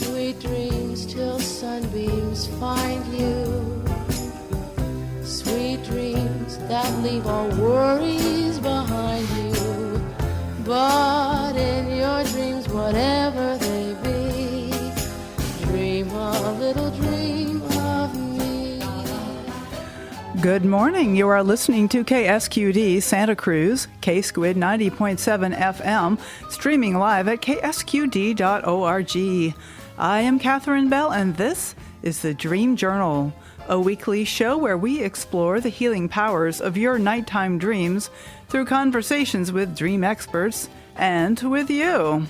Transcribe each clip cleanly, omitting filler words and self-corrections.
Sweet dreams till sunbeams find you. Sweet dreams that leave all worries behind you. But in your dreams, whatever they be, dream a little dream of me. Good morning. You are listening to KSQD Santa Cruz, K-Squid 90.7 FM, streaming live at ksqd.org. I am Catherine Bell, and this is the Dream Journal, a weekly show where we explore the healing powers of your nighttime dreams through conversations with dream experts and with you.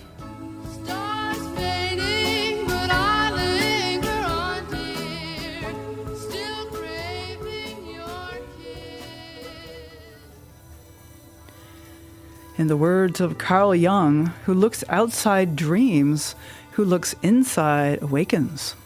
Stars fading, but I linger on, dear, still craving your kiss. In the words of Carl Jung, who looks outside dreams, who looks inside awakens.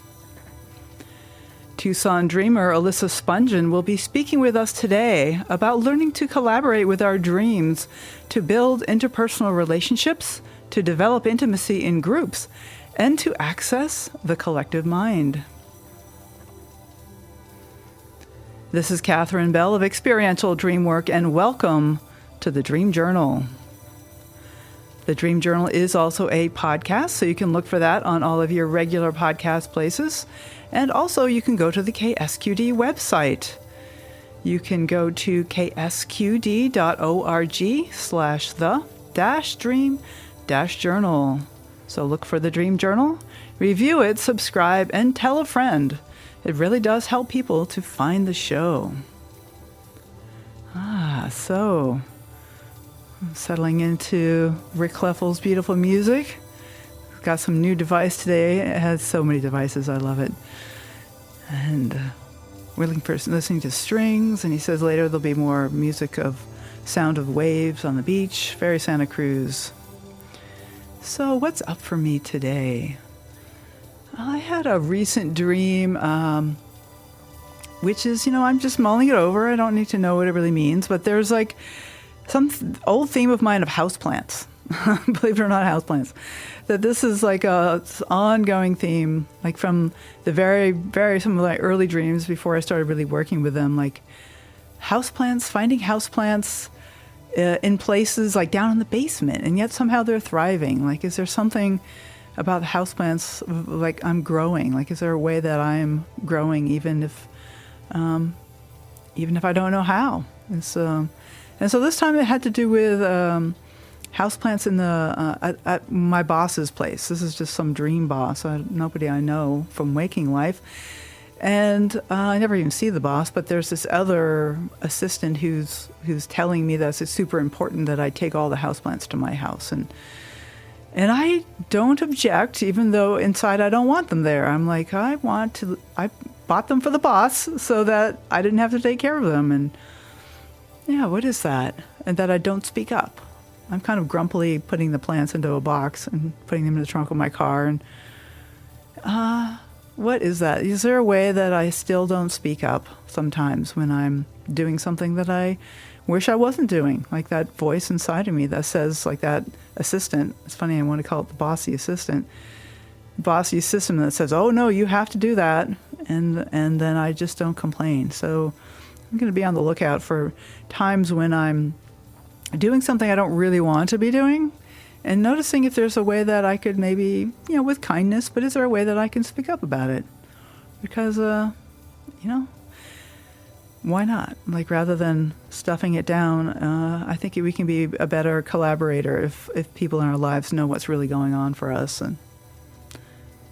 Tucson dreamer Alyssa Spungen will be speaking with us today about learning to collaborate with our dreams, to build interpersonal relationships, to develop intimacy in groups, and to access the collective mind. This is Catherine Bell of Experiential Dreamwork, and welcome to the Dream Journal. The Dream Journal is also a podcast, so you can look for that on all of your regular podcast places. And also you can go to the KSQD website. You can go to ksqd.org/the-dream-journal. So look for the Dream Journal, review it, subscribe, and tell a friend. It really does help people to find the show. So settling into Rick Kleffel's beautiful music. Got some new device today. It has so many devices. I love it. And we're listening to strings. And he says later there'll be more music of sound of waves on the beach. Very Santa Cruz. So what's up for me today? I had a recent dream, which is, I'm just mulling it over. I don't need to know what it really means. But there's like some old theme of mine of houseplants. Believe it or not, houseplants. That this is like a ongoing theme, like from the very some of my early dreams before I started really working with them, like houseplants, finding houseplants in places like down in the basement, and yet somehow they're thriving. Like, is there something about the houseplants, like I'm growing? Like, is there a way that I'm growing, even if I don't know how? And so this time it had to do with houseplants in at my boss's place. This is just some dream boss, nobody I know from waking life. And I never even see the boss, but there's this other assistant who's telling me that it's super important that I take all the houseplants to my house. And I don't object, even though inside I don't want them there. I'm like, I bought them for the boss so that I didn't have to take care of them. And yeah, what is that? And that I don't speak up. I'm kind of grumpily putting the plants into a box and putting them in the trunk of my car. And what is that? Is there a way that I still don't speak up sometimes when I'm doing something that I wish I wasn't doing? Like that voice inside of me that says, like that assistant. It's funny, I want to call it the bossy assistant. Bossy assistant that says, oh no, you have to do that. And then I just don't complain. So I'm going to be on the lookout for times when I'm doing something I don't really want to be doing, and noticing if there's a way that I could maybe, with kindness, but is there a way that I can speak up about it? Because, why not? Like, rather than stuffing it down, I think we can be a better collaborator if people in our lives know what's really going on for us. And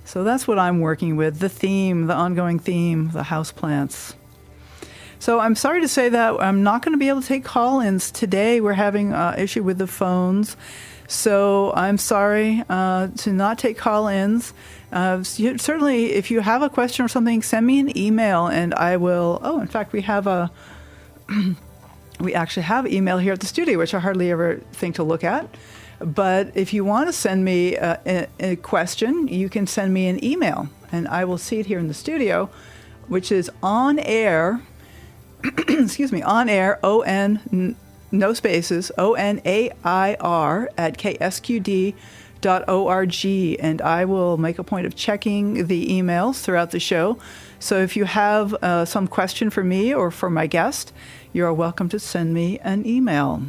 so that's what I'm working with, the ongoing theme, the houseplants. So I'm sorry to say that I'm not going to be able to take call-ins today. We're having an issue with the phones. So I'm sorry to not take call-ins. Certainly, if you have a question or something, send me an email and I will... Oh, in fact, we actually have email here at the studio, which I hardly ever think to look at. But if you want to send me a question, you can send me an email. And I will see it here in the studio, which is on air... excuse me, on air, O-N, no spaces, ONAIR at ksqd.org. and I will make a point of checking the emails throughout the show. So if you have some question for me or for my guest, you are welcome to send me an email.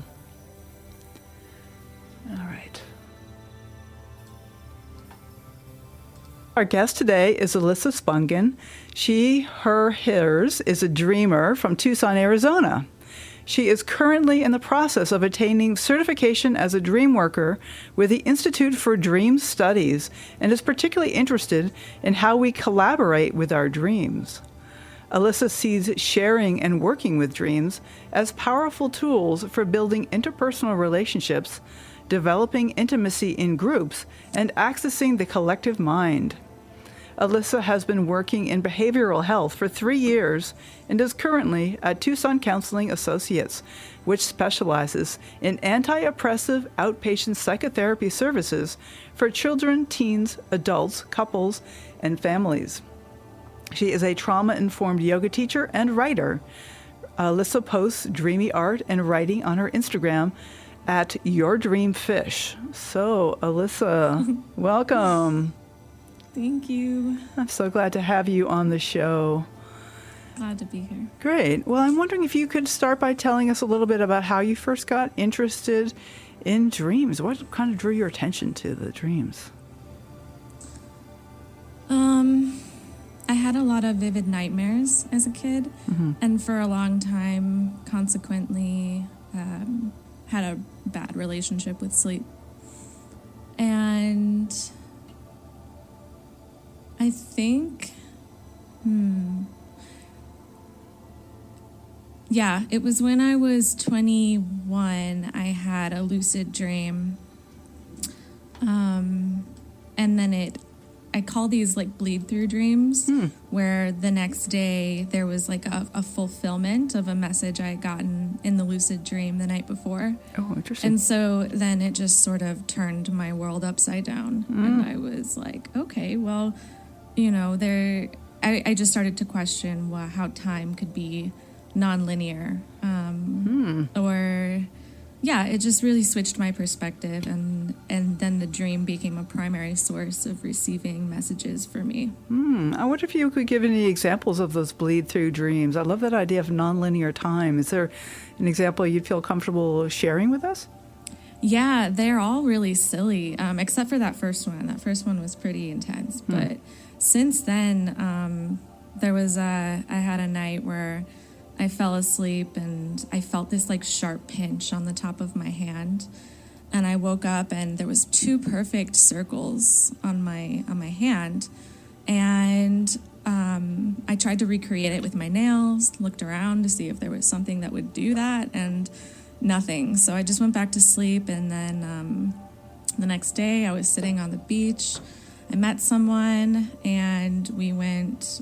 All right. Our guest today is Alyssa Spungen. Hers is a dreamer from Tucson, Arizona. She is currently in the process of attaining certification as a dream worker with the Institute for Dream Studies and is particularly interested in how we collaborate with our dreams. Alyssa sees sharing and working with dreams as powerful tools for building interpersonal relationships, developing intimacy in groups, and accessing the collective mind. Alyssa has been working in behavioral health for 3 years and is currently at Tucson Counseling Associates, which specializes in anti-oppressive outpatient psychotherapy services for children, teens, adults, couples, and families. She is a trauma-informed yoga teacher and writer. Alyssa posts dreamy art and writing on her Instagram at Your Dream Fish. So, Alyssa, welcome. Thank you. I'm so glad to have you on the show. Glad to be here. Great. Well, I'm wondering if you could start by telling us a little bit about how you first got interested in dreams. What kind of drew your attention to the dreams? I had a lot of vivid nightmares as a kid, and for a long time, consequently, had a bad relationship with sleep. And I think, yeah, it was when I was 21, I had a lucid dream. And then I call these like bleed through dreams, where the next day there was like a fulfillment of a message I had gotten in the lucid dream the night before. Oh, interesting. And so then it just sort of turned my world upside down. And I was like, okay, well, you know, I just started to question how time could be nonlinear. Or, yeah, it just really switched my perspective. And then the dream became a primary source of receiving messages for me. I wonder if you could give any examples of those bleed through dreams. I love that idea of nonlinear time. Is there an example you'd feel comfortable sharing with us? Yeah, they're all really silly, except for that first one. That first one was pretty intense. But since then, I had a night where I fell asleep and I felt this like sharp pinch on the top of my hand. And I woke up and there was 2 perfect circles on my hand. And I tried to recreate it with my nails, looked around to see if there was something that would do that, and nothing. So I just went back to sleep. And then the next day I was sitting on the beach. I met someone and we went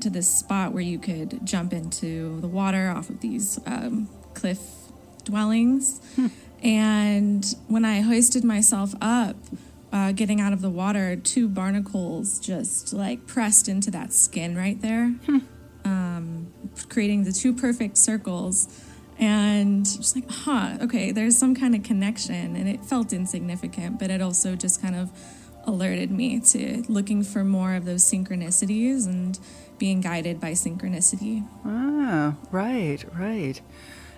to this spot where you could jump into the water off of these cliff dwellings. And when I hoisted myself up, getting out of the water, 2 barnacles just like pressed into that skin right there, creating the 2 perfect circles. And just like, okay, there's some kind of connection. And it felt insignificant, but it also just kind of alerted me to looking for more of those synchronicities and being guided by synchronicity. Ah, right.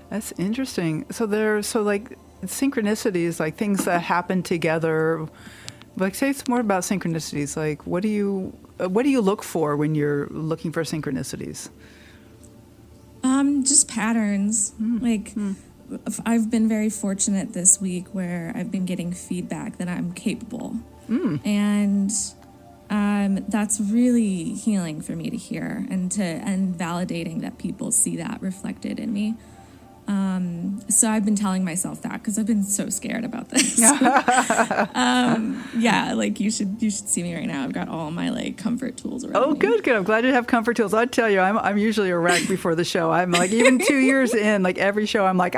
That's interesting. So like synchronicities, like things that happen together. Like, say it's more about synchronicities. Like, what do you look for when you're looking for synchronicities? Just patterns. I've been very fortunate this week where I've been getting feedback that I'm capable. And that's really healing for me to hear and validating that people see that reflected in me. So I've been telling myself that because I've been so scared about this. Yeah, like you should see me right now. I've got all my like comfort tools around. Oh, me. good. I'm glad you have comfort tools. I tell you, I'm usually a wreck before the show. I'm like, even 2 years in, like every show, I'm like,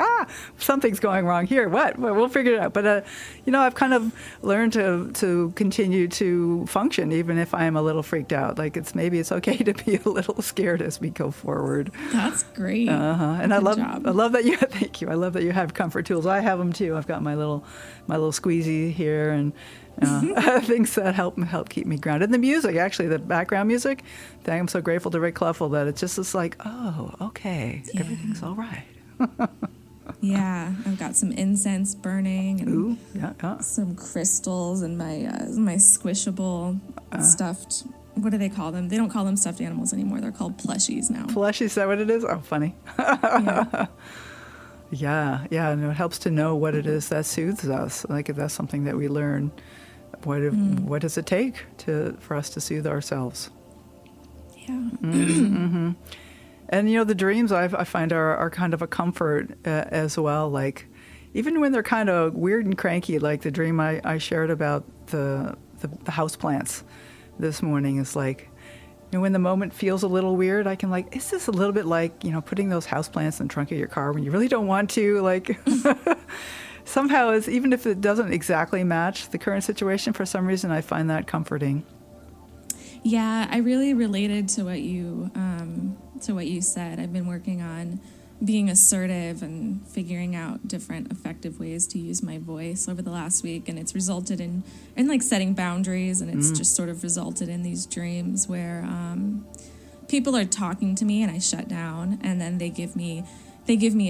something's going wrong here. What? Well, we'll figure it out. But I've kind of learned to continue to function even if I am a little freaked out. Like maybe it's okay to be a little scared as we go forward. That's great. And I love that that you thank you. I love that you have comfort tools. I have them too. I've got my little squeezy here and things that help keep me grounded. And the music, actually, the background music. I'm so grateful to Rick Cleffel that it's like, oh, okay, everything's all right. Yeah, I've got some incense burning and Ooh, yeah. some crystals and my squishable stuffed. What do they call them? They don't call them stuffed animals anymore. They're called plushies now. Plushies, is that what it is? Oh, funny. Yeah. Yeah, and it helps to know what it is that soothes us. Like if that's something that we learn, what does it take for us to soothe ourselves? Yeah. Mm-hmm. And the dreams I find are kind of a comfort as well. Like even when they're kind of weird and cranky, like the dream I shared about the houseplants this morning is like, when the moment feels a little weird, I can like, is this a little bit like, putting those houseplants in the trunk of your car when you really don't want to? Like somehow, even if it doesn't exactly match the current situation, for some reason I find that comforting. Yeah, I really related to what you said. I've been working on being assertive and figuring out different effective ways to use my voice over the last week, and it's resulted in like setting boundaries, and it's just sort of resulted in these dreams where people are talking to me and I shut down, and then they give me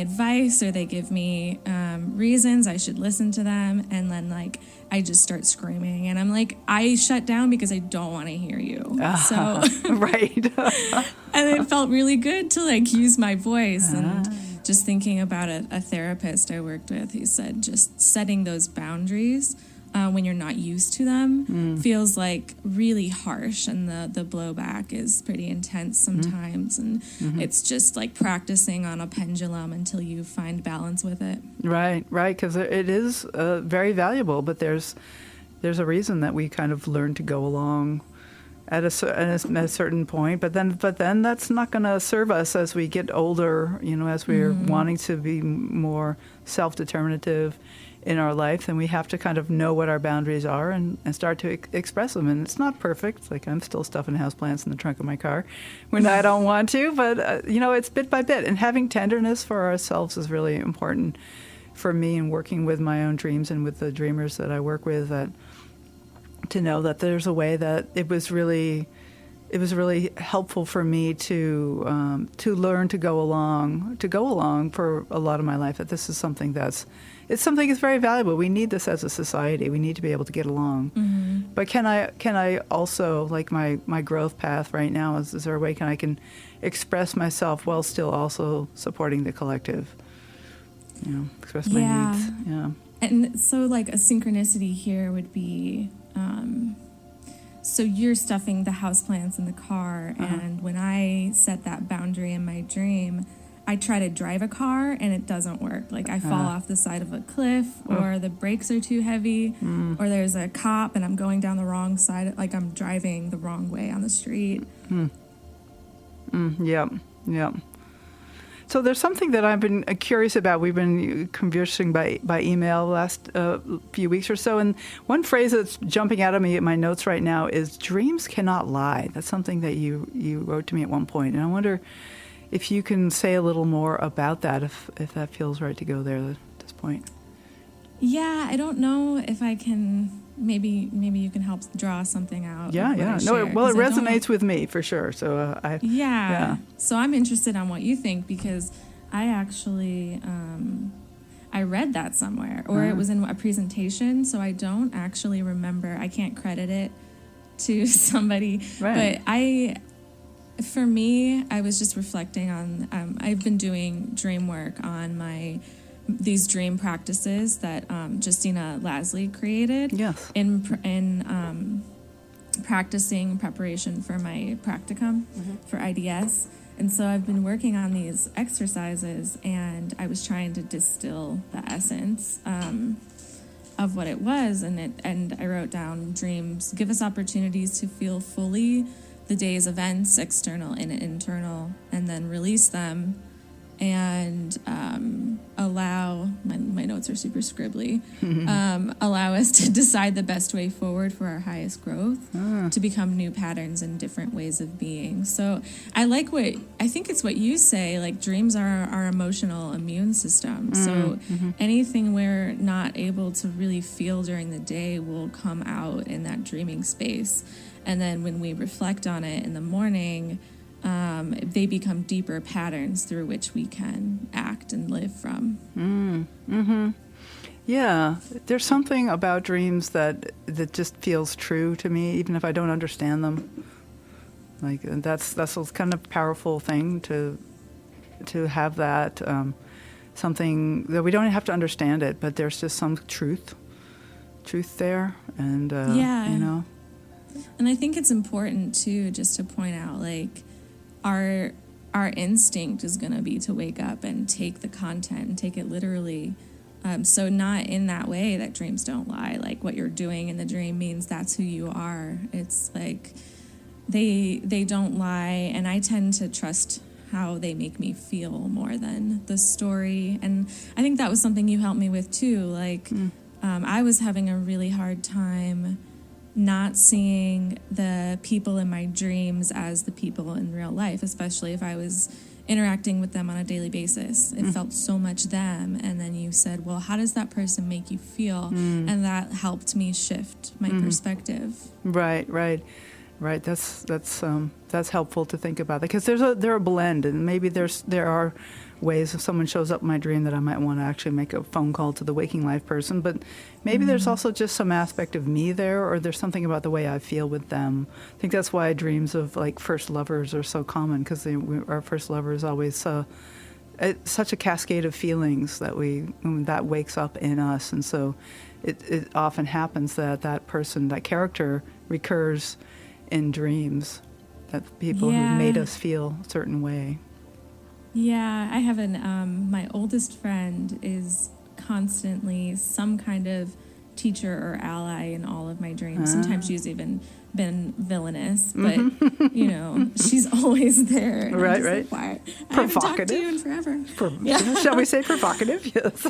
advice or they give me reasons I should listen to them, and then like I just start screaming and I'm like, I shut down because I don't want to hear you. So right. And it felt really good to like use my voice. And just thinking about a therapist I worked with, he said just setting those boundaries when you're not used to them feels like really harsh, and the blowback is pretty intense sometimes, and it's just like practicing on a pendulum until you find balance with it. Right, because it is very valuable, but there's a reason that we kind of learn to go along at a certain point, but then that's not going to serve us as we get older, as we're wanting to be more self-determinative in our life. Then we have to kind of know what our boundaries are and start to express them. And it's not perfect. Like I'm still stuffing houseplants in the trunk of my car when I don't want to, but it's bit by bit. And having tenderness for ourselves is really important for me in working with my own dreams and with the dreamers that I work with, to know that there's a way that it was really helpful for me to learn to go along for a lot of my life. That this is something that's very valuable. We need this as a society. We need to be able to get along. Mm-hmm. But can I also, like my growth path right now is there a way I can express myself while still also supporting the collective? Express my needs. Yeah. And so like a synchronicity here would be. So you're stuffing the houseplants in the car, and when I set that boundary in my dream, I try to drive a car and it doesn't work. Like I fall off the side of a cliff, or the brakes are too heavy, or there's a cop and I'm going down the wrong side, like I'm driving the wrong way on the street. Yep. So there's something that I've been curious about. We've been conversing by email the last few weeks or so, and one phrase that's jumping out of me at my notes right now is "dreams cannot lie." That's something that you wrote to me at one point, and I wonder if you can say a little more about that, if that feels right to go there at this point. Yeah, I don't know if I can. Maybe you can help draw something out. Yeah. No, it resonates with me for sure. So So I'm interested on what you think, because I actually I read that somewhere, or it was in a presentation. So I don't actually remember. I can't credit it to somebody. Right. But for me, I was just reflecting on. I've been doing dream work on these dream practices that Justina Lasley created. Yes. In practicing preparation for my practicum for IDS. And so I've been working on these exercises, and I was trying to distill the essence of what it was. And I wrote down, dreams give us opportunities to feel fully the day's events, external and internal, and then release them and allow, my notes are super scribbly, allow us to decide the best way forward for our highest growth, to become new patterns and different ways of being. So I think it's what you say, like dreams are our emotional immune system. So anything we're not able to really feel during the day will come out in that dreaming space. And then when we reflect on it in the morning, they become deeper patterns through which we can act and live from. Yeah, there's something about dreams that just feels true to me, even if I don't understand them. Like that's a kind of powerful thing to have that something that we don't have to understand it, but there's just some truth there, and you know. And I think it's important too, just to point out, like our instinct is going to be to wake up and take the content and take it literally. So not in that way that dreams don't lie. Like what you're doing in the dream means that's who you are. It's like they don't lie, and I tend to trust how they make me feel more than the story. And I think that was something you helped me with too. Like I was having a really hard time not seeing the people in my dreams as the people in real life, especially if I was interacting with them on a daily basis. It felt so much them. And then you said, well, how does that person make you feel? And that helped me shift my perspective. Right. That's helpful to think about, because they're a blend, and maybe there are ways if someone shows up in my dream that I might want to actually make a phone call to the waking life person, but maybe there's also just some aspect of me there, or there's something about the way I feel with them. I think that's why dreams of like first lovers are so common, because our first lover is always it's such a cascade of feelings that wakes up in us, and so it often happens that person, that character, recurs in dreams, that people who made us feel a certain way. Yeah, I have my oldest friend is constantly some kind of teacher or ally in all of my dreams. Sometimes she's even been villainous, but you know, she's always there. And Right. Like, why? I haven't talked to you in forever. Shall we say provocative? Yes.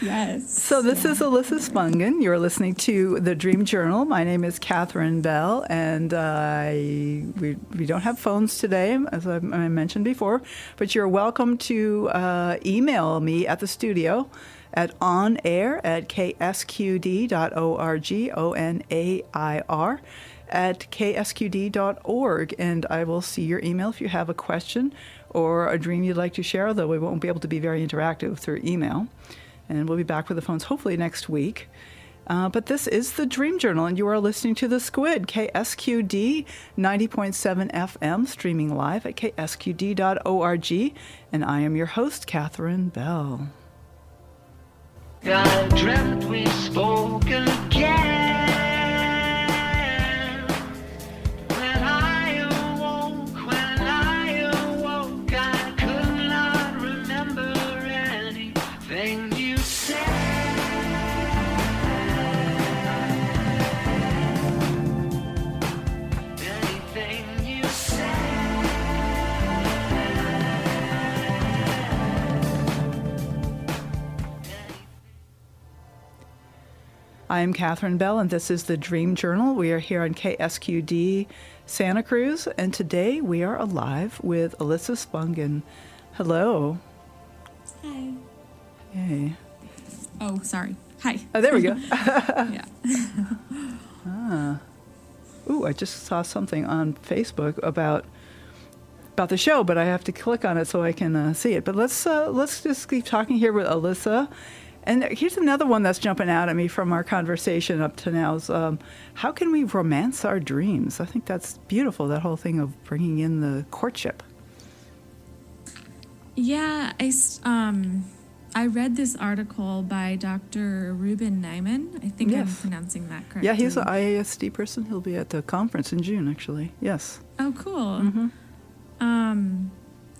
Yes. So this is Alyssa Spungen. You're listening to The Dream Journal. My name is Catherine Bell, and we don't have phones today, as I mentioned before, but you're welcome to email me at the studio at onair@ksqd.org, ONAIR at ksqd.org, and I will see your email if you have a question or a dream you'd like to share, although we won't be able to be very interactive through email. And we'll be back with the phones hopefully next week. But this is the Dream Journal, and you are listening to The Squid, KSQD 90.7 FM, streaming live at ksqd.org. And I am your host, Catherine Bell. I dreamt we spoke again. When I awoke, I could not remember anything you said. Anything you said. I am Catherine Bell, and this is the Dream Journal. We are here on KSQD Santa Cruz, and today we are alive with Alyssa Spungen. Hello. Hi. Hey. Oh, sorry. Hi. Oh, there we go. Yeah. Ooh, I just saw something on Facebook about the show, but I have to click on it so I can see it. But let's just keep talking here with Alyssa. And here's another one that's jumping out at me from our conversation up to now is how can we romance our dreams? I think that's beautiful, that whole thing of bringing in the courtship. Yeah, I read this article by Dr. Ruben Nyman. I think Yes. I'm pronouncing that correctly. Yeah, he's an IASD person. He'll be at the conference in June, actually. Yes. Oh, cool.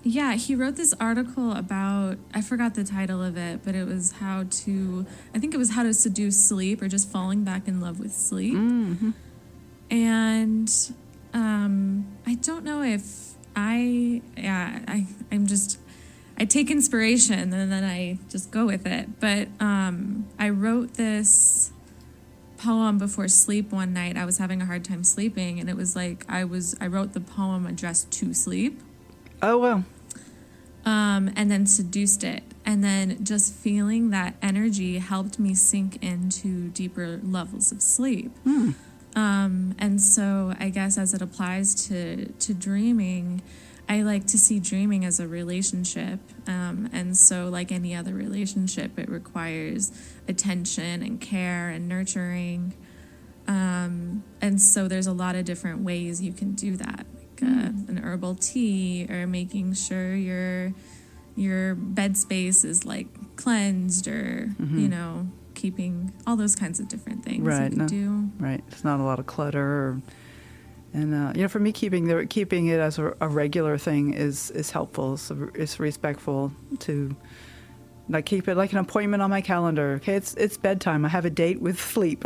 Yeah, he wrote this article about, I forgot the title of it, but it was how to seduce sleep, or just falling back in love with sleep. And I don't know if I'm just, I take inspiration and then I just go with it. But I wrote this poem before sleep one night. I was having a hard time sleeping, and it was like I wrote the poem addressed to sleep. Oh, wow. And then seduced it. And then just feeling that energy helped me sink into deeper levels of sleep. And so I guess as it applies to dreaming, I like to see dreaming as a relationship. And so like any other relationship, it requires attention and care and nurturing. And so there's a lot of different ways you can do that. Like an herbal tea, or making sure your bed space is like cleansed, or, you know, keeping all those kinds of different things you can do. Right. It's not a lot of clutter. And, you know, for me, keeping it as a regular thing is helpful. It's respectful to, like, keep it like an appointment on my calendar. Okay, it's bedtime. I have a date with sleep.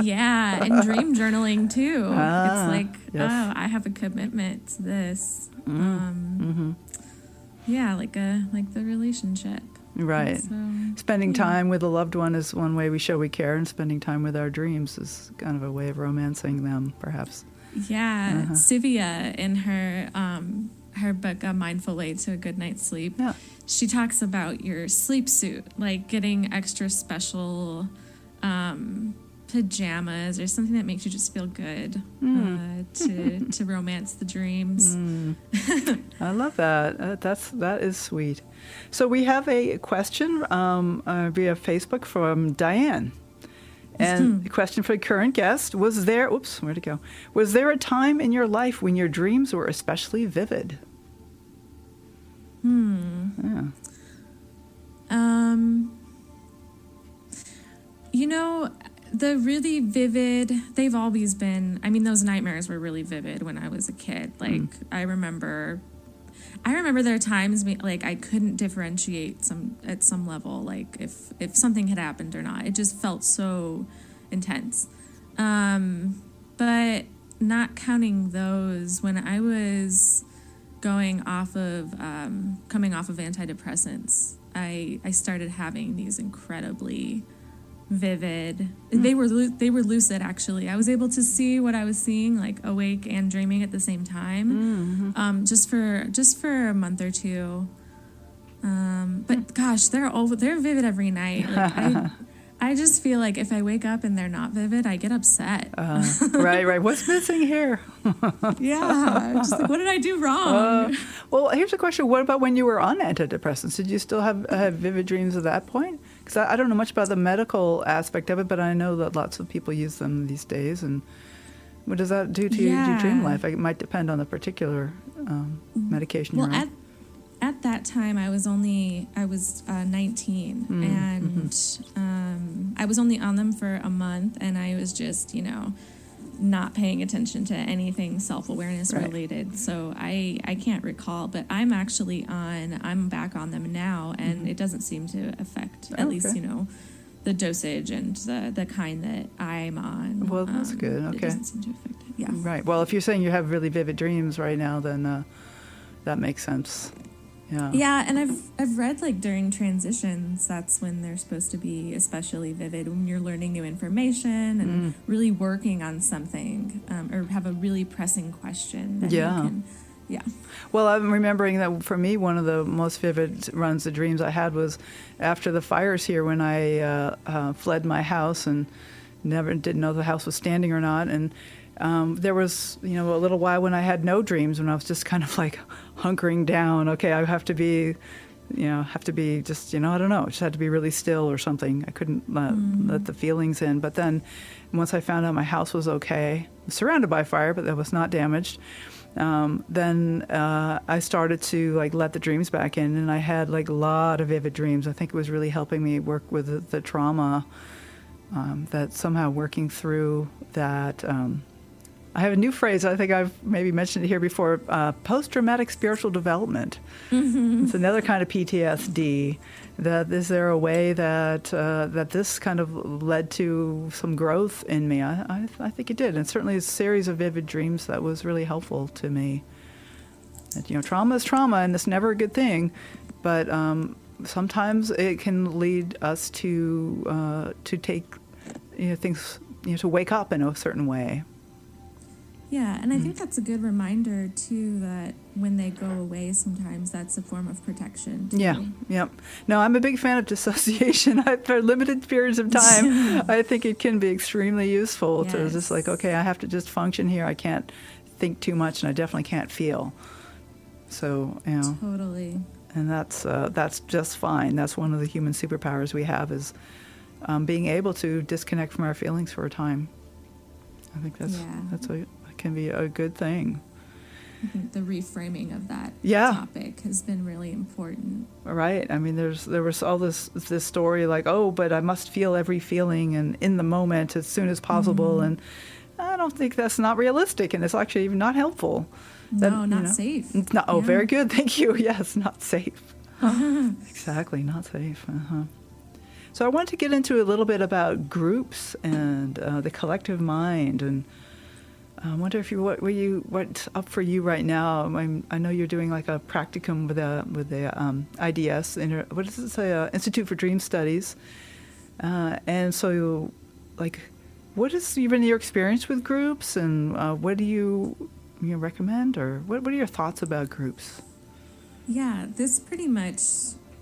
Yeah, and dream journaling, too. It's like, yes. oh, I have a commitment to this. Yeah, like the relationship. Right. So, Spending time with a loved one is one way we show we care, and spending time with our dreams is kind of a way of romancing them, perhaps. yeah, Sivia, in her book, A Mindful Way to a Good Night's Sleep, she talks about your sleep suit, like getting extra special pajamas or something that makes you just feel good to romance the dreams. I love that. That is sweet. So we have a question via Facebook from Diane. And the question for the current guest, was there a time in your life when your dreams were especially vivid? Yeah. You know, the really vivid, they've always been, I mean, those nightmares were really vivid when I was a kid. Like, I remember there are times, like, I couldn't differentiate at some level, like, if something had happened or not. It just felt so intense. But not counting those, when I was coming off of antidepressants, I started having these incredibly vivid. They were lucid, actually. I was able to see what I was seeing, like awake and dreaming at the same time. Just for a month or two. But gosh, they're vivid every night. Like, I just feel like if I wake up and they're not vivid, I get upset. Right. What's missing here? Yeah. Just like, what did I do wrong? Well, here's a question. What about when you were on antidepressants? Did you still have vivid dreams at that point? Because I don't know much about the medical aspect of it, but I know that lots of people use them these days. And what does that do to your dream life? It might depend on the particular medication you're on. At that time, I was 19, and I was only on them for a month, and I was just, not paying attention to anything self-awareness related. So I can't recall, but I'm back on them now, and it doesn't seem to affect, at least, the dosage and the kind that I'm on. Well, that's good. Okay. It doesn't seem to affect it. Yeah. Right. Well, if you're saying you have really vivid dreams right now, then that makes sense. Yeah. Yeah, and I've read, like, during transitions, that's when they're supposed to be especially vivid, when you're learning new information and really working on something, or have a really pressing question. That you can, Well, I'm remembering that for me, one of the most vivid runs of dreams I had was after the fires here, when I fled my house and didn't know the house was standing or not, and there was, a little while when I had no dreams, when I was just kind of like hunkering down. Okay, I have to be just, I don't know, just had to be really still or something. I couldn't let the feelings in. But then once I found out my house was okay, surrounded by fire, but that was not damaged, then I started to, like, let the dreams back in, and I had, like, a lot of vivid dreams. I think it was really helping me work with the trauma, that somehow working through that. I have a new phrase. I think I've maybe mentioned it here before. Post-traumatic spiritual development. It's another kind of PTSD. Is there a way that this kind of led to some growth in me? I think it did, and certainly a series of vivid dreams that was really helpful to me. that, trauma is trauma, and it's never a good thing, but sometimes it can lead us to take things, to wake up in a certain way. Yeah, and I think that's a good reminder, too, that when they go away, sometimes that's a form of protection, too. Yeah. No, I'm a big fan of dissociation. For limited periods of time, I think it can be extremely useful to just like, okay, I have to just function here. I can't think too much, and I definitely can't feel. So, Totally. And that's just fine. That's one of the human superpowers we have, is being able to disconnect from our feelings for a time. I think that can be a good thing. I think the reframing of that topic has been really important. Right. I mean, there was all this story like, oh, but I must feel every feeling and in the moment as soon as possible. And I don't think that's not realistic, and it's actually even not helpful. Not safe. Very good. Thank you. Yes, not safe. Exactly, not safe. So I want to get into a little bit about groups and the collective mind, and I wonder if what's up for you right now. I know you're doing like a practicum with the IDS, what does it say? Institute for Dream Studies, and so like, what has been your experience with groups, and what do you recommend, or what are your thoughts about groups? Yeah, this pretty much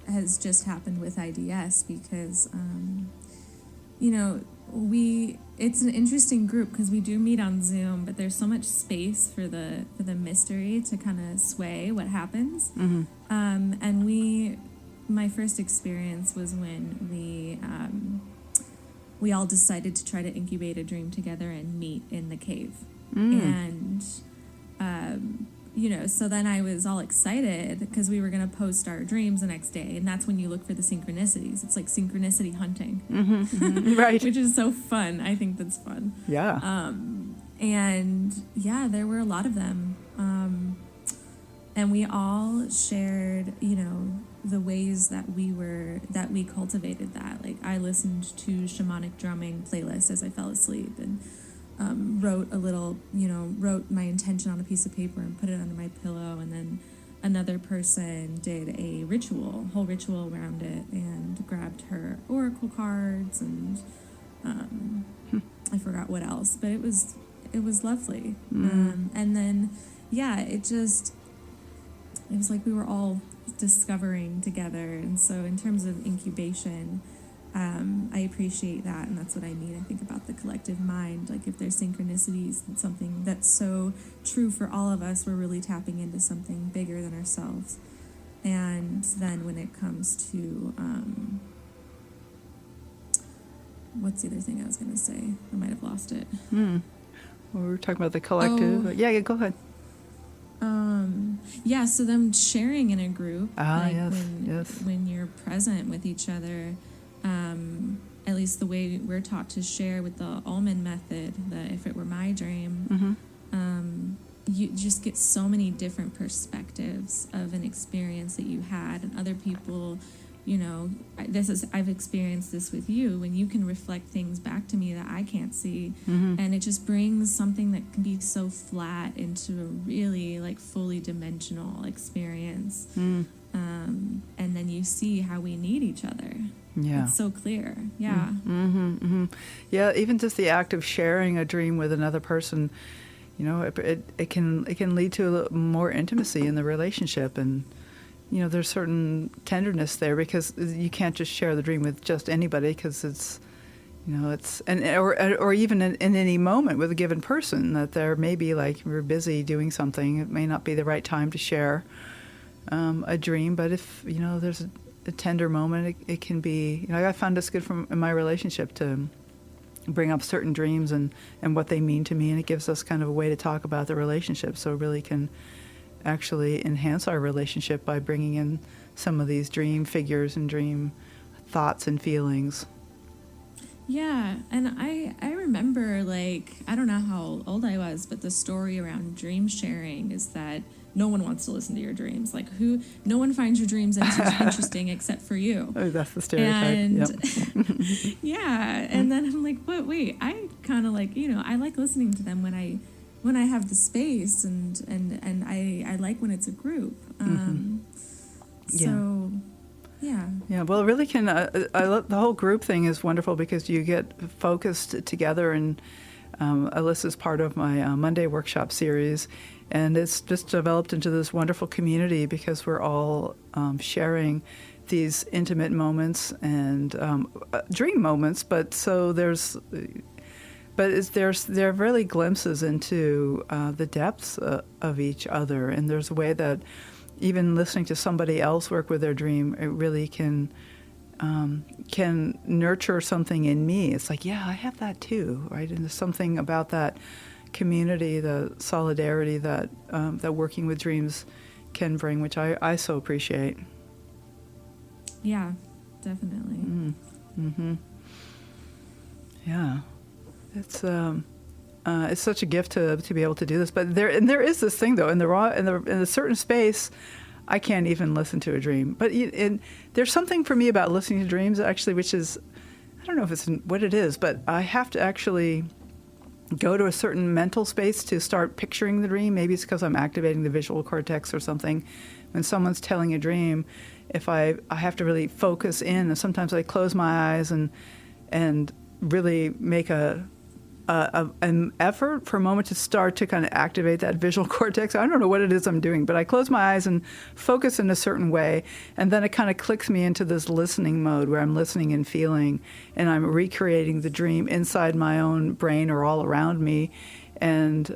has just happened with IDS because, it's an interesting group because we do meet on Zoom, but there's so much space for the mystery to kind of sway what happens. Mm-hmm. And my first experience was when we all decided to try to incubate a dream together and meet in the cave. And so then I was all excited because we were going to post our dreams the next day, and that's when you look for the synchronicities. It's like synchronicity hunting. Right. Which is so fun. I think that's fun. Yeah. There were a lot of them. And we all shared, the ways that we cultivated that. Like, I listened to shamanic drumming playlists as I fell asleep, and wrote my intention on a piece of paper and put it under my pillow, and then another person did a whole ritual around it, and grabbed her oracle cards, and I forgot what else, but it was lovely. And then it was like we were all discovering together. And so in terms of incubation, I appreciate that, and that's what I mean. I think about the collective mind. Like, if there's synchronicities and something that's so true for all of us, we're really tapping into something bigger than ourselves. And then when it comes to what's the other thing I was going to say? I might have lost it. Well, we were talking about the collective. Yeah, go ahead. So them sharing in a group, yes. when you're present with each other. At least the way we're taught to share with the almond method, that if it were my dream, you just get so many different perspectives of an experience that you had, and other people, I've experienced this with you, when you can reflect things back to me that I can't see, and it just brings something that can be so flat into a really like fully dimensional experience. And then you see how we need each other. Yeah, it's so clear. Yeah. Yeah, even just the act of sharing a dream with another person, it can lead to more intimacy in the relationship, and there's certain tenderness there, because you can't just share the dream with just anybody, because it's or even in any moment with a given person, that there may be like, we're busy doing something, it may not be the right time to share a dream, but if there's a tender moment, it can be. I found this good in my relationship to bring up certain dreams and what they mean to me, and it gives us kind of a way to talk about the relationship, so it really can actually enhance our relationship by bringing in some of these dream figures and dream thoughts and feelings. Yeah, and I remember, like, I don't know how old I was, but the story around dream sharing is that no one wants to listen to your dreams. Like, no one finds your dreams interesting except for you. Oh, that's the stereotype. And yeah, and then I'm like, wait, I kind of like, I like listening to them when I when I have the space, and I like when it's a group. So, yeah. Yeah, well, it really can. The whole group thing is wonderful because you get focused together, and Alyssa's part of my Monday workshop series, and it's just developed into this wonderful community because we're all sharing these intimate moments and dream moments. But so there's really glimpses into the depths of each other, and there's a way that even listening to somebody else work with their dream, it really can nurture something in me. It's like, yeah, I have that too, right? And there's something about that community, the solidarity that that working with dreams can bring, which I so appreciate. Yeah, definitely. Mm-hmm. Yeah, it's such a gift to be able to do this. But there is this thing though, in a certain space, I can't even listen to a dream. But there's something for me about listening to dreams actually, which is, I don't know if it's what it is, but I have to actually go to a certain mental space to start picturing the dream. Maybe it's because I'm activating the visual cortex or something. When someone's telling a dream, if I have to really focus in, and sometimes I close my eyes and really make an effort for a moment to start to kind of activate that visual cortex. I don't know what it is I'm doing, but I close my eyes and focus in a certain way, and then it kind of clicks me into this listening mode where I'm listening and feeling, and I'm recreating the dream inside my own brain or all around me, and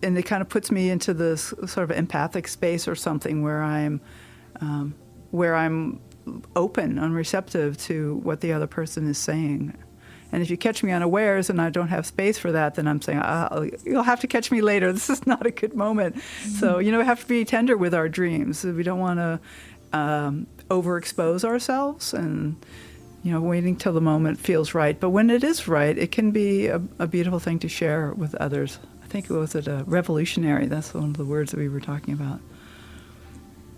it kind of puts me into this sort of empathic space or something where I'm open and receptive to what the other person is saying. And if you catch me unawares and I don't have space for that, then I'm saying, you'll have to catch me later. This is not a good moment. Mm-hmm. So, we have to be tender with our dreams. We don't want to overexpose ourselves and, waiting till the moment feels right. But when it is right, it can be a beautiful thing to share with others. I think it was revolutionary. That's one of the words that we were talking about.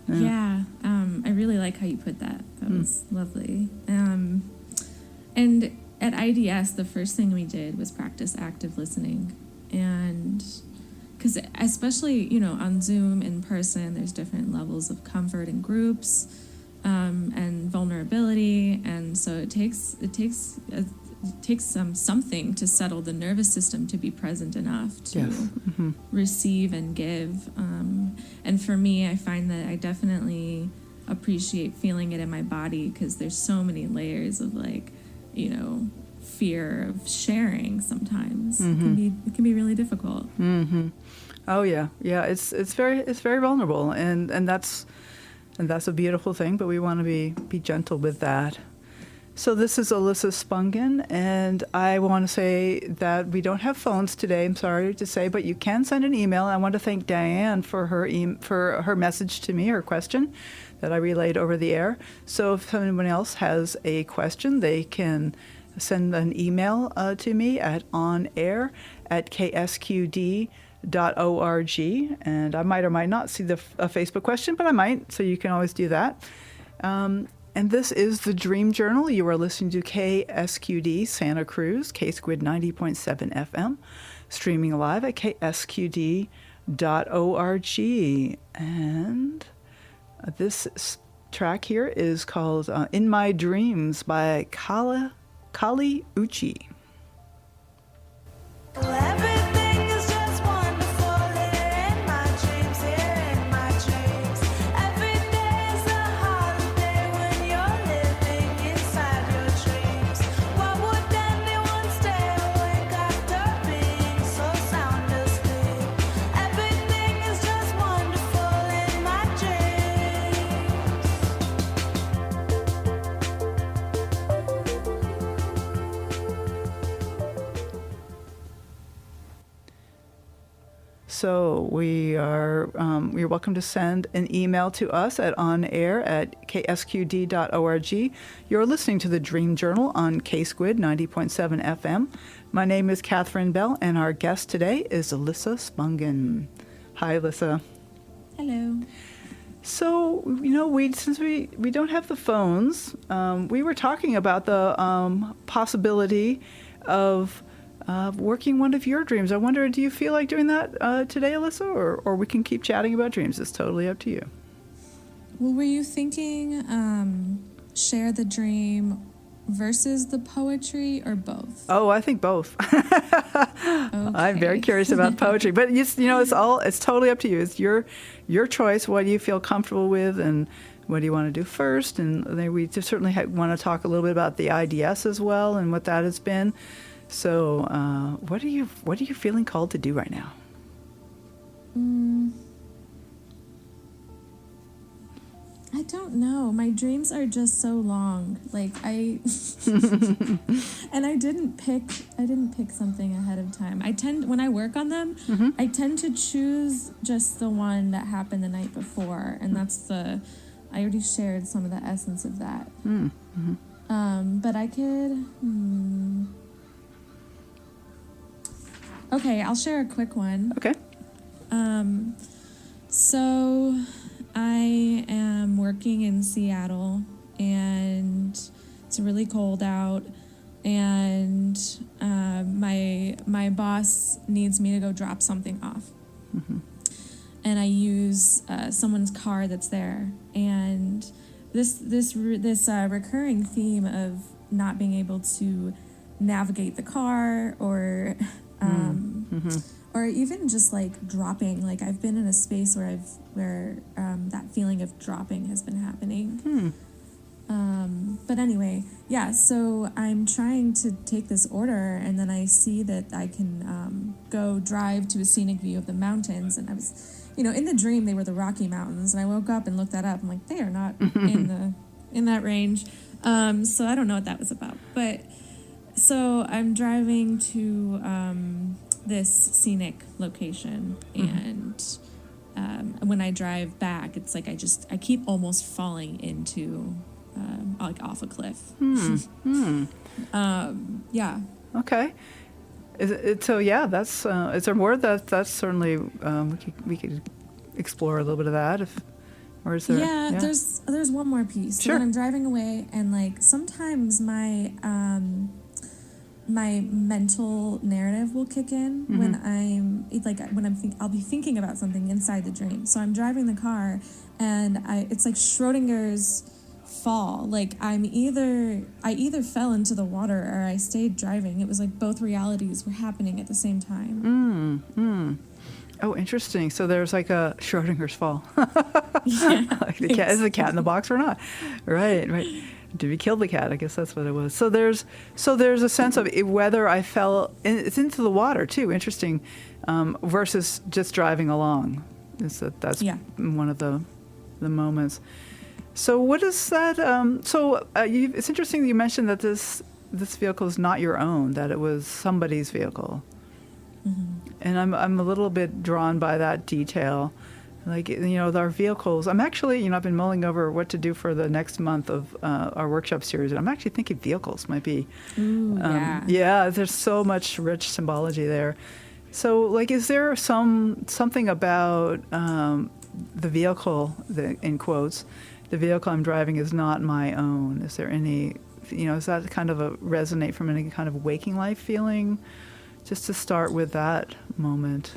Yeah, I really like how you put that. That was lovely. And at IDS, the first thing we did was practice active listening. And because especially, on Zoom, in person, there's different levels of comfort in groups and vulnerability. And so it takes something to settle the nervous system to be present enough to receive and give. And for me, I find that I definitely appreciate feeling it in my body because there's so many layers of fear of sharing sometimes. It can be really difficult. Oh yeah. It's very vulnerable, and that's a beautiful thing. But we want to be gentle with that. So this is Alyssa Spungen, and I want to say that we don't have phones today. I'm sorry to say, but you can send an email. I want to thank Diane for her message to me, her question that I relayed over the air. So if anyone else has a question, they can send an email to me at onair@ksqd.org, and I might or might not see a Facebook question, but I might, so you can always do that. And this is the Dream Journal. You are listening to KSQD Santa Cruz, K-Squid 90.7 FM, streaming live at ksqd.org. And this track here is called In My Dreams by Kali Uchi. Everything is just wonderful here in my dreams, Every day is a holiday when you're living inside your dreams. Why would anyone stay awake after being so sound asleep? Everything is just wonderful in my dreams. So you're welcome to send an email to us at onair@ksqd.org. You're listening to the Dream Journal on K-Squid 90.7 FM. My name is Catherine Bell, and our guest today is Alyssa Spungen. Hi, Alyssa. Hello. So, since we don't have the phones, we were talking about the possibility of working one of your dreams. I wonder, do you feel like doing that today, Alyssa, or we can keep chatting about dreams? It's totally up to you. Well, were you thinking share the dream versus the poetry, or both? Oh, I think both. I'm very curious about poetry, but it's totally up to you. It's your choice. What do you feel comfortable with, and what do you want to do first? And then we just certainly want to talk a little bit about the IDS as well and what that has been. So, what are you feeling called to do right now? I don't know. My dreams are just so long. Like and I didn't pick something ahead of time. When I work on them, I tend to choose just the one that happened the night before, and I already shared some of the essence of that. But I could. Okay, I'll share a quick one. Okay. So I am working in Seattle, and it's really cold out, and my boss needs me to go drop something off. And I use someone's car that's there, and this recurring theme of not being able to navigate the car, or or even just like dropping. Like I've been in a space where that feeling of dropping has been happening. But anyway, yeah, so I'm trying to take this order, and then I see that I can go drive to a scenic view of the mountains, and I was, in the dream they were the Rocky Mountains, and I woke up and looked that up. I'm like, they are not in that range. So I don't know what that was about. But so I'm driving to this scenic location, and when I drive back, it's like I keep almost falling into like off a cliff. Yeah. Okay. So yeah, that's is there more? That's certainly we could explore a little bit of that, or is there? Yeah, there's one more piece. Sure. So when I'm driving away, and like sometimes my mental narrative will kick in when I'll be thinking about something inside the dream. So I'm driving the car, and it's like Schrodinger's fall. Like I either fell into the water or I stayed driving. It was like both realities were happening at the same time. Oh, interesting. So there's like a Schrodinger's fall. Yeah. Like is the cat in the box or not? Right. Did we kill the cat? I guess that's what it was. So there's a sense of whether I fell it's into the water too. Interesting, versus just driving along. That's one of the moments. So what is that? It's interesting that you mentioned that this vehicle is not your own. That it was somebody's vehicle. And I'm a little bit drawn by that detail. Like, our vehicles, I'm actually, I've been mulling over what to do for the next month of our workshop series, and I'm actually thinking vehicles might be. Ooh, yeah, there's so much rich symbology there. So, like, is there something about the vehicle, in quotes, the vehicle I'm driving is not my own? Is there any, is that kind of a resonate from any kind of waking life feeling? Just to start with that moment.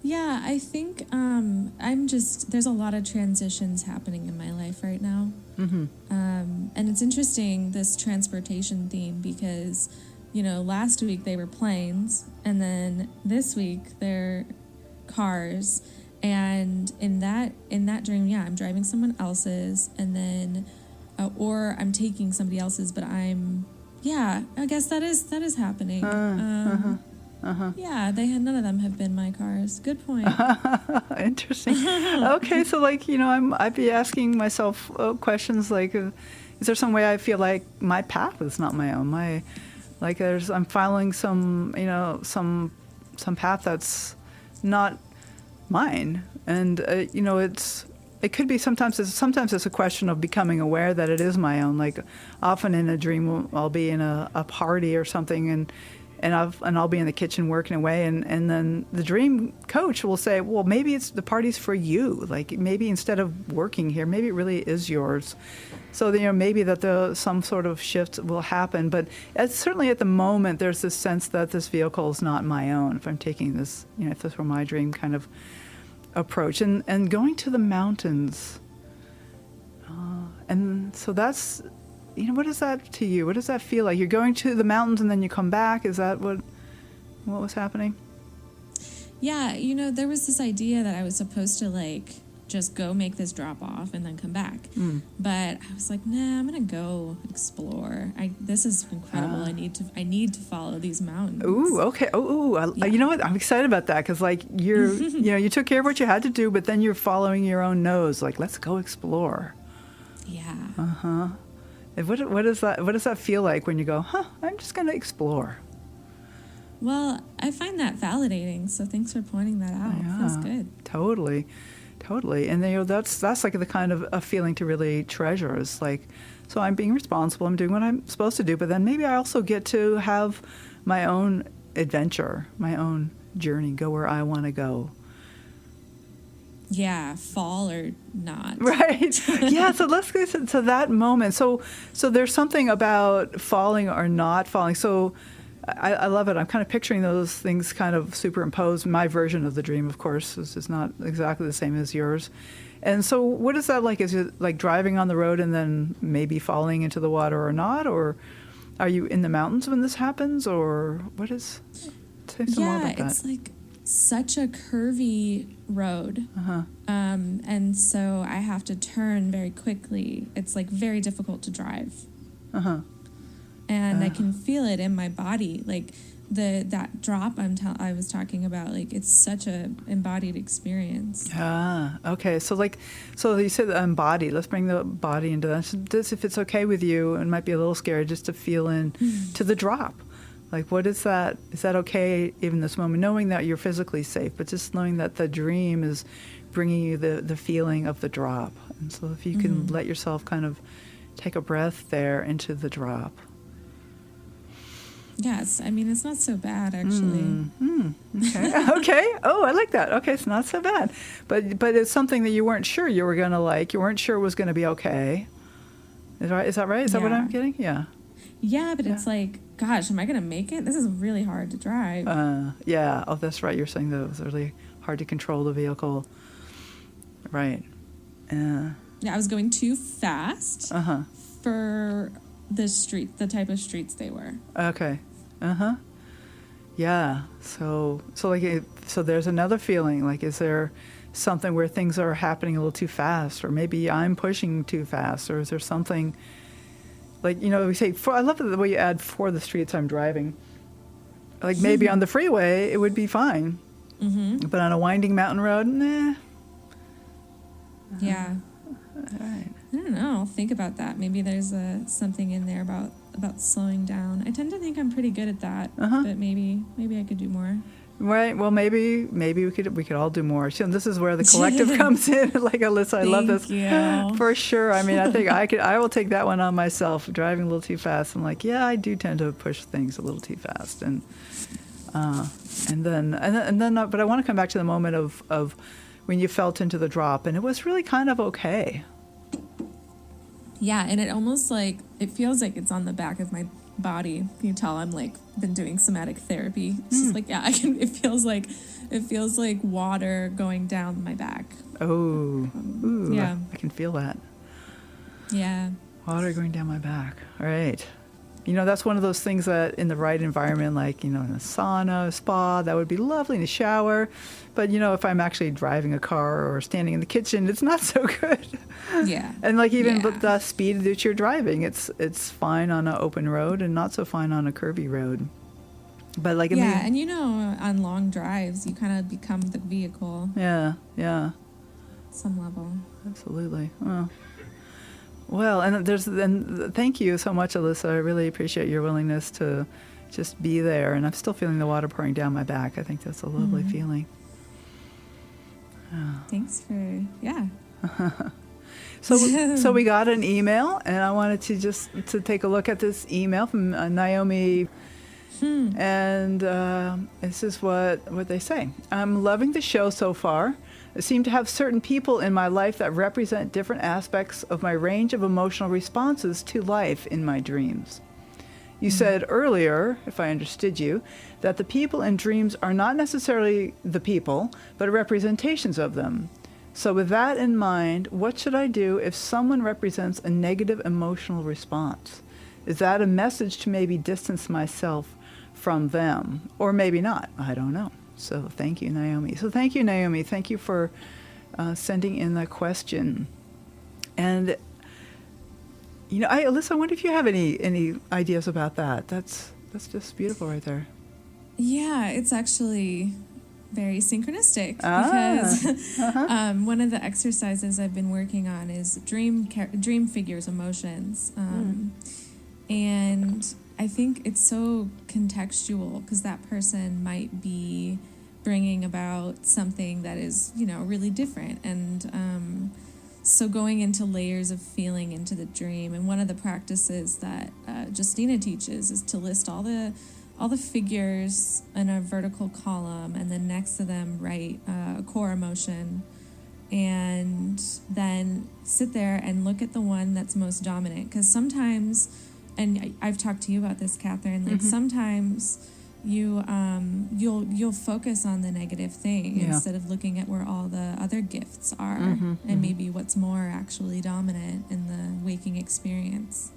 Yeah, I think there's a lot of transitions happening in my life right now. And it's interesting, this transportation theme, because, last week they were planes, and then this week they're cars. And in that dream, yeah, I'm driving someone else's, and then, or I'm taking somebody else's, but I guess that is happening. Yeah, none of them have been my cars. Good point. Interesting. Okay, so I'd be asking myself questions like, is there some way I feel like my path is not my own? I'm following some path that's not mine, and it could be sometimes it's a question of becoming aware that it is my own. Like often in a dream, I'll be in a party or something, and and I'll be in the kitchen working away, and then the dream coach will say, well, maybe it's the party's for you. Like maybe instead of working here, maybe it really is yours. So maybe that some sort of shift will happen. But certainly at the moment, there's this sense that this vehicle is not my own. If I'm taking this, if this were my dream kind of approach, and going to the mountains, and so that's. What is that to you? What does that feel like? You're going to the mountains and then you come back? Is that what was happening? Yeah, there was this idea that I was supposed to like just go make this drop off and then come back. But I was like, nah, I'm gonna go explore. This is incredible. I need to follow these mountains. Ooh, okay. Yeah. You know what? I'm excited about that because like you're, you took care of what you had to do, but then you're following your own nose. Like, let's go explore. Yeah. What does that feel like when you go, I'm just going to explore? Well, I find that validating, so thanks for pointing that out. Yeah, Feels good. Totally. And that's like the kind of a feeling to really treasure is like, so I'm being responsible, I'm doing what I'm supposed to do, but then maybe I also get to have my own adventure, my own journey, go where I want to go. Yeah, fall or not. Right. Yeah, so let's go to that moment. So there's something about falling or not falling. So I love it. I'm kind of picturing those things kind of superimposed. My version of the dream, of course, is not exactly the same as yours. And so what is that like? Is it like driving on the road and then maybe falling into the water or not? Or are you in the mountains when this happens? Or what is... Say some more about that. It's like such a curvy road. And so I have to turn very quickly. It's like very difficult to drive. And I can feel it in my body. Like that drop I was talking about, like it's such a embodied experience. Okay. So you said embodied. Let's bring the body into that. Just if it's okay with you, it might be a little scary just to feel in to the drop. Like, what is that? Is that okay even this moment, knowing that you're physically safe, but just knowing that the dream is bringing you the feeling of the drop. And so if you can let yourself kind of take a breath there into the drop. Yes, I mean, it's not so bad, actually. Okay. Okay. Oh, I like that. Okay, it's not so bad. But it's something that you weren't sure you were going to like. You weren't sure it was going to be okay. Is that right? Is that what I'm getting? Yeah. Yeah, but it's like, gosh, am I going to make it? This is really hard to drive. Yeah. Oh, that's right. You're saying that it was really hard to control the vehicle. Right. Yeah, I was going too fast for the type of streets they were. Okay. Yeah. So there's another feeling. Like, is there something where things are happening a little too fast, or maybe I'm pushing too fast, or is there something like, we say, I love the way you add for the streets I'm driving. Like maybe on the freeway, it would be fine. But on a winding mountain road, nah. Yeah. All right. I don't know. I'll think about that. Maybe there's something in there about slowing down. I tend to think I'm pretty good at that, but maybe I could do more. Right. Well, maybe we could all do more. So this is where the collective comes in. Like, Alyssa, I love this. Thank you. For sure. I mean, I think I will take that one on myself. Driving a little too fast. I'm like, yeah, I do tend to push things a little too fast, and then, but I want to come back to the moment of when you felt into the drop, and it was really kind of okay. Yeah, and it almost like, it feels like it's on the back of my body. Can you tell I'm like been doing somatic therapy? It's just like, yeah, it feels like water going down my back. Oh, ooh, yeah. I can feel that. Yeah. Water going down my back. All right. That's one of those things that in the right environment, like, in a sauna, a spa, that would be lovely, in a shower. But, if I'm actually driving a car or standing in the kitchen, it's not so good. Yeah. And like even with the speed that you're driving, it's fine on an open road and not so fine on a curvy road. But like on long drives, you kind of become the vehicle. Yeah. Some level. Absolutely. Well, and thank you so much, Alyssa. I really appreciate your willingness to just be there. And I'm still feeling the water pouring down my back. I think that's a lovely feeling. Thanks for, So we got an email, and I wanted to take a look at this email from Naomi And this is what they say. I'm loving the show so far. I seem to have certain people in my life that represent different aspects of my range of emotional responses to life in my dreams. You said earlier, if I understood you, that the people in dreams are not necessarily the people, but representations of them. So with that in mind, what should I do if someone represents a negative emotional response? Is that a message to maybe distance myself from them? Or maybe not. I don't know. So thank you, Naomi. Thank you for sending in that question. And Alyssa, I wonder if you have any ideas about that. That's just beautiful right there. Yeah, it's actually very synchronistic because one of the exercises I've been working on is dream figures emotions. And I think it's so contextual because that person might be bringing about something that is, really different. And so going into layers of feeling into the dream. And one of the practices that Justina teaches is to list all the figures in a vertical column, and then next to them write a core emotion, and then sit there and look at the one that's most dominant. Because sometimes, and I've talked to you about this, Catherine, sometimes you'll focus on the negative thing instead of looking at where all the other gifts are and maybe what's more actually dominant in the waking experience.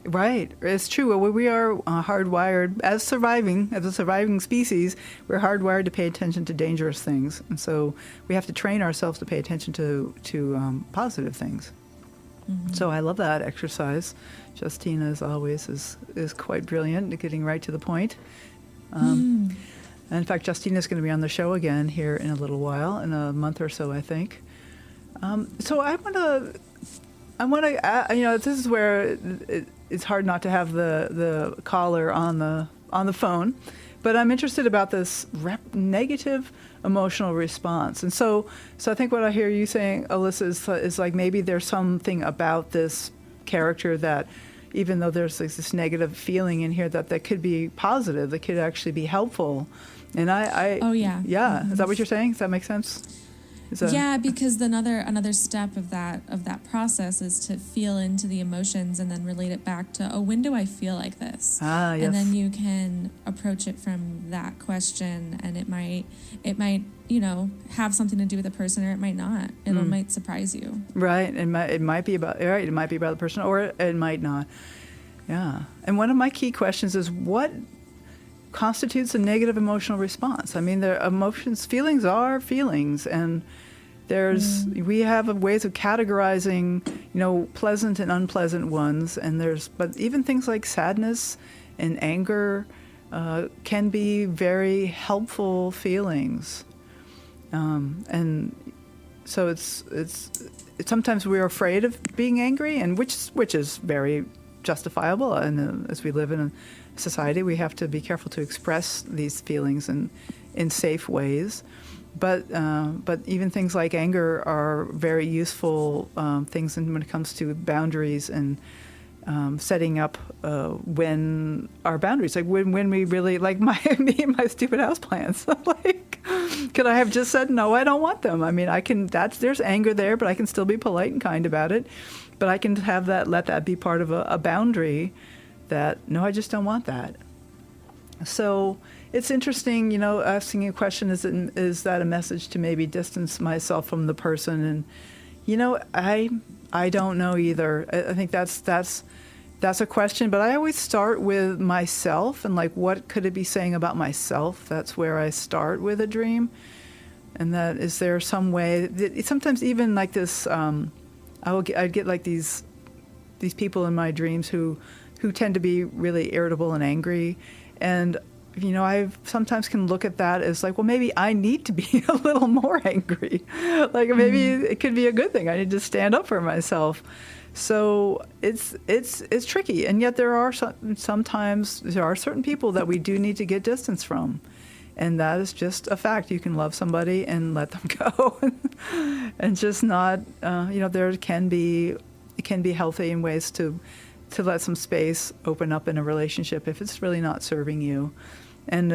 Right, it's true. Well, we are hardwired as a surviving species. We're hardwired to pay attention to dangerous things, and so we have to train ourselves to pay attention to positive things. So I love that exercise. Justina, as always, is quite brilliant at getting right to the point. And in fact, Justina is going to be on the show again here in a little while, in a month or so, I think. So I want to, this is where it's hard not to have the caller on the phone, but I'm interested about this negative emotional response. And so I think what I hear you saying, Alyssa, is like maybe there's something about this character that, even though there's like this negative feeling in here, that could be positive, that could actually be helpful. And Oh yeah. Yeah. Is that what you're saying? Does that make sense? Yeah, because another step of that process is to feel into the emotions and then relate it back to, when do I feel like this? Yes. And then you can approach it from that question, and it might have something to do with the person, or it might not. It might surprise you. Right. It might be about the person, or it might not. Yeah. And one of my key questions is, what constitutes a negative emotional response? I mean, feelings are feelings, and we have ways of categorizing, pleasant and unpleasant ones, but even things like sadness and anger can be very helpful feelings, and so it's sometimes we're afraid of being angry, and which is very justifiable, and as we live in a society, we have to be careful to express these feelings in safe ways. But even things like anger are very useful things when it comes to boundaries and setting up when our boundaries, like when we really, like me and my stupid houseplants, like, could I have just said, no, I don't want them? I mean, there's anger there, but I can still be polite and kind about it. But I can let that be part of a boundary that, no, I just don't want that. So it's interesting, asking a question, is that a message to maybe distance myself from the person? And, I don't know either. I think that's a question, but I always start with myself and like, what could it be saying about myself? That's where I start with a dream. And that, is there some way that sometimes even like this, I'd get like these people in my dreams who tend to be really irritable and angry. And, I sometimes can look at that as like, well, maybe I need to be a little more angry. Like maybe it could be a good thing. I need to stand up for myself. So it's tricky. And yet sometimes there are certain people that we do need to get distance from. And that is just a fact. You can love somebody and let them go and just not, it can be healthy in ways to to let some space open up in a relationship if it's really not serving you. And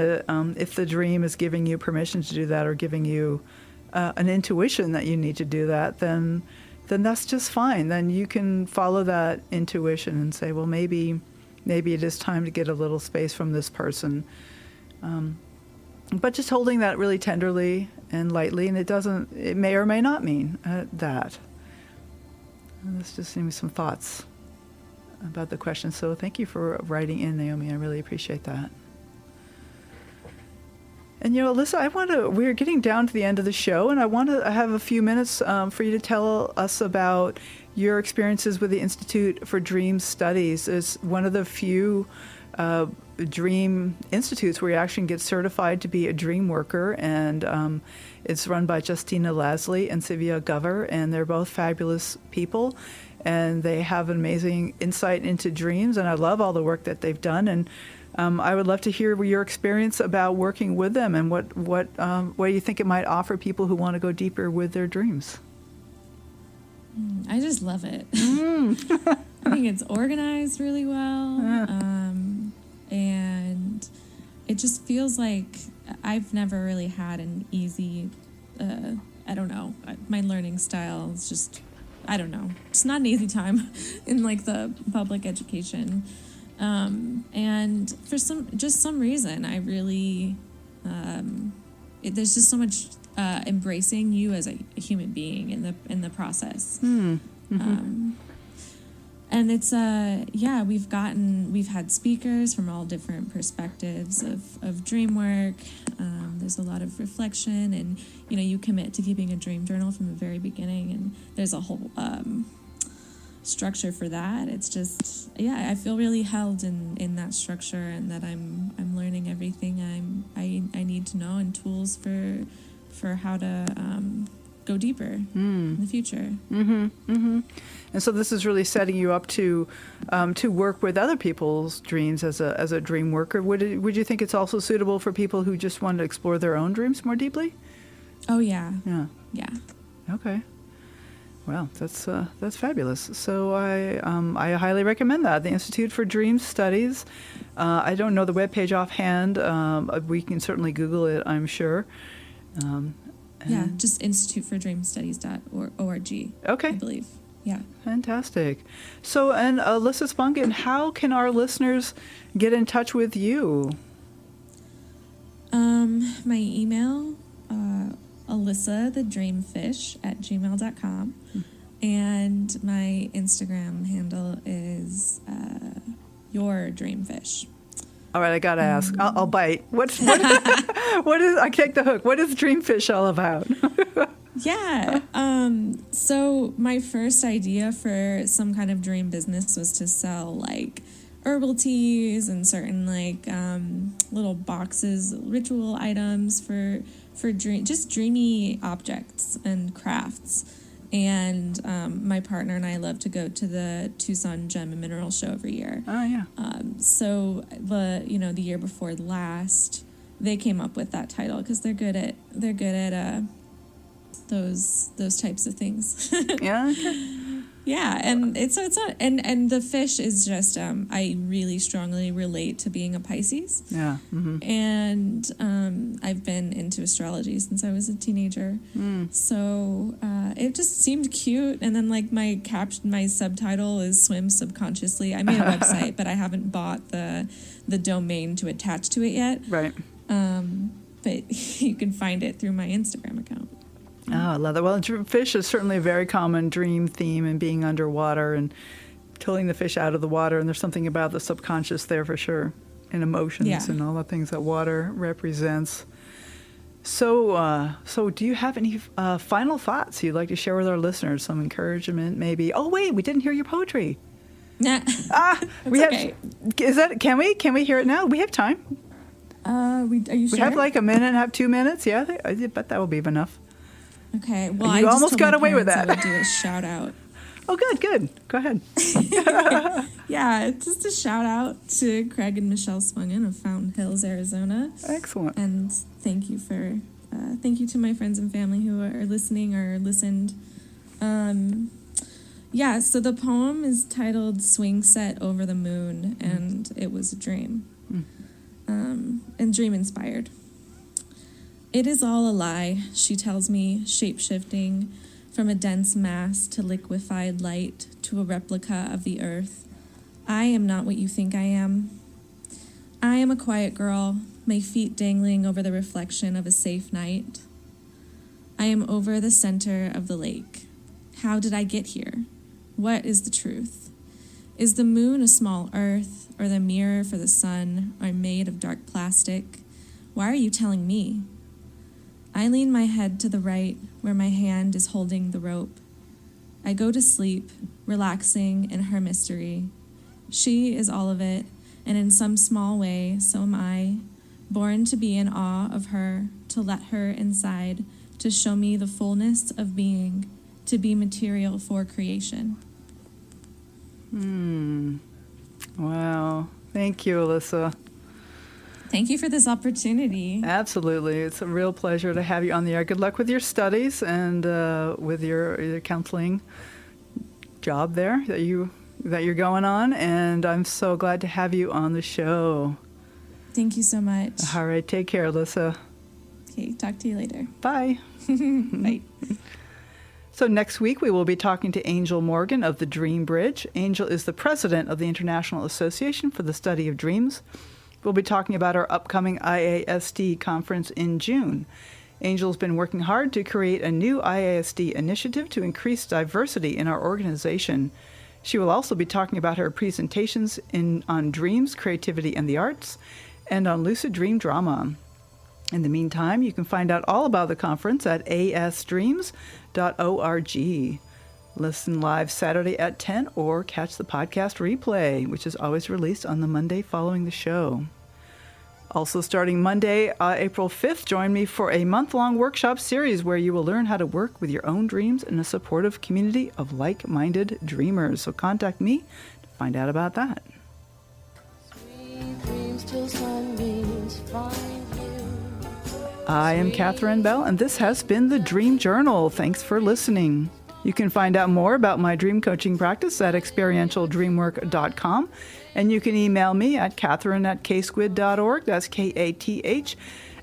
if the dream is giving you permission to do that or giving you an intuition that you need to do that, then that's just fine. Then you can follow that intuition and say, well, maybe it is time to get a little space from this person. But just holding that really tenderly and lightly, and it may or may not mean that. And this just gave me some thoughts about the question. So thank you for writing in, Naomi. I really appreciate that. And, Alyssa, we're getting down to the end of the show, and I want to have a few minutes for you to tell us about your experiences with the Institute for Dream Studies. It's one of the few dream institutes where you actually get certified to be a dream worker, and it's run by Justina Lasley and Sylvia Gover, and they're both fabulous people, and they have an amazing insight into dreams, and I love all the work that they've done. And I would love to hear your experience about working with them and what you think it might offer people who want to go deeper with their dreams. I just love it. I think it's organized really well. And it just feels like I've never really had an easy, I don't know, my learning style is just, I don't know. It's not an easy time in like the public education. And for some reason, I really, there's just so much embracing you as a human being in the process. And it's we've had speakers from all different perspectives of dream work. There's a lot of reflection, and you commit to keeping a dream journal from the very beginning, and there's a whole structure for that. It's just, I feel really held in that structure, and that I'm learning everything I need to know, and tools for how to go deeper in the future. And so this is really setting you up to work with other people's dreams as a dream worker. Would you think it's also suitable for people who just want to explore their own dreams more deeply? Oh yeah. Yeah. Okay. Well, that's fabulous. So I highly recommend that, the Institute for Dream Studies. I don't know the webpage offhand. We can certainly Google it, I'm sure. Just institutefordreamstudies.org. Okay. I believe. Yeah. Fantastic. So, and Alyssa Spungen, how can our listeners get in touch with you? My email, alyssa@gmail.com. And my Instagram handle is your dreamfish. All right, I gotta ask. I'll bite. What is? I take the hook. What is Dreamfish all about? Yeah. So my first idea for some kind of dream business was to sell like herbal teas and certain like little boxes, ritual items for just dreamy objects and crafts. And my partner and I love to go to the Tucson Gem and Mineral Show every year. Oh yeah. So the year before last, they came up with that title because they're good at those types of things. Yeah. Okay. Yeah, and it's not, and the fish is just I really strongly relate to being a Pisces. Yeah. Mm-hmm. And I've been into astrology since I was a teenager. So it just seemed cute. And then like my subtitle is Swim Subconsciously. I made a website, but I haven't bought the domain to attach to it yet. Right. But you can find it through my Instagram account. Oh, I love that. Well, fish is certainly a very common dream theme, and being underwater and pulling the fish out of the water. And there's something about the subconscious there for sure, and emotions and all the things that water represents. So do you have any final thoughts you'd like to share with our listeners? Some encouragement, maybe. Oh, wait, we didn't hear your poetry. Nah. We have. Okay. Is that? Can we hear it now? We have time. Are you sure? We have like a minute and a half, 2 minutes. Yeah, I bet that will be enough. Okay. Well, You I just almost told got my away with parents that. I would do a shout out. Oh, good. Go ahead. Yeah, just a shout out to Craig and Michelle Spungen of Fountain Hills, Arizona. Excellent. And thank you thank you to my friends and family who are listening or listened. Yeah, so the poem is titled Swing Set Over the Moon, and it was a dream. And dream inspired. It is all a lie, she tells me, shape-shifting from a dense mass to liquefied light to a replica of the earth. I am not what you think I am. I am a quiet girl, my feet dangling over the reflection of a safe night. I am over the center of the lake. How did I get here? What is the truth? Is the moon a small earth, or the mirror for the sun, or made of dark plastic? Why are you telling me? I lean my head to the right, where my hand is holding the rope. I go to sleep, relaxing in her mystery. She is all of it, and in some small way, so am I, born to be in awe of her, to let her inside, to show me the fullness of being, to be material for creation. Wow. Thank you, Alyssa. Thank you for this opportunity. Absolutely. It's a real pleasure to have you on the air. Good luck with your studies and with your counseling job there that you're going on. And I'm so glad to have you on the show. Thank you so much. All right. Take care, Alyssa. Okay, talk to you later. Bye. Bye. So next week we will be talking to Angel Morgan of the Dream Bridge. Angel is the president of the International Association for the Study of Dreams. We'll be talking about our upcoming IASD conference in June. Angel's been working hard to create a new IASD initiative to increase diversity in our organization. She will also be talking about her presentations on dreams, creativity, and the arts, and on lucid dream drama. In the meantime, you can find out all about the conference at asdreams.org. Listen live Saturday at 10 or catch the podcast replay, which is always released on the Monday following the show. Also starting Monday, April 5th, join me for a month-long workshop series where you will learn how to work with your own dreams in a supportive community of like-minded dreamers. So contact me to find out about that. Sweet dreams till sunbeams find you. I am Catherine Bell, and this has been the Dream Journal. Thanks for listening. You can find out more about my dream coaching practice at experientialdreamwork.com, and you can email me at catherine@ksquid.org. That's KATH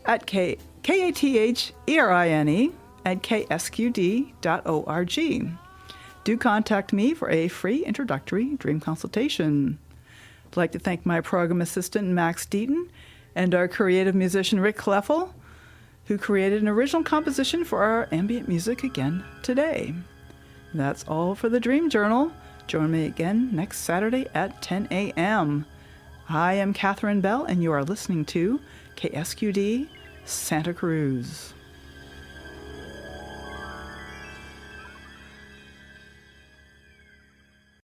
at KATHERINE at ksqd.org. Do contact me for a free introductory dream consultation. I'd like to thank my program assistant, Max Deaton, and our creative musician, Rick Kleffel, who created an original composition for our ambient music again today. That's all for the Dream Journal. Join me again next Saturday at 10 a.m. I am Catherine Bell, and you are listening to KSQD Santa Cruz.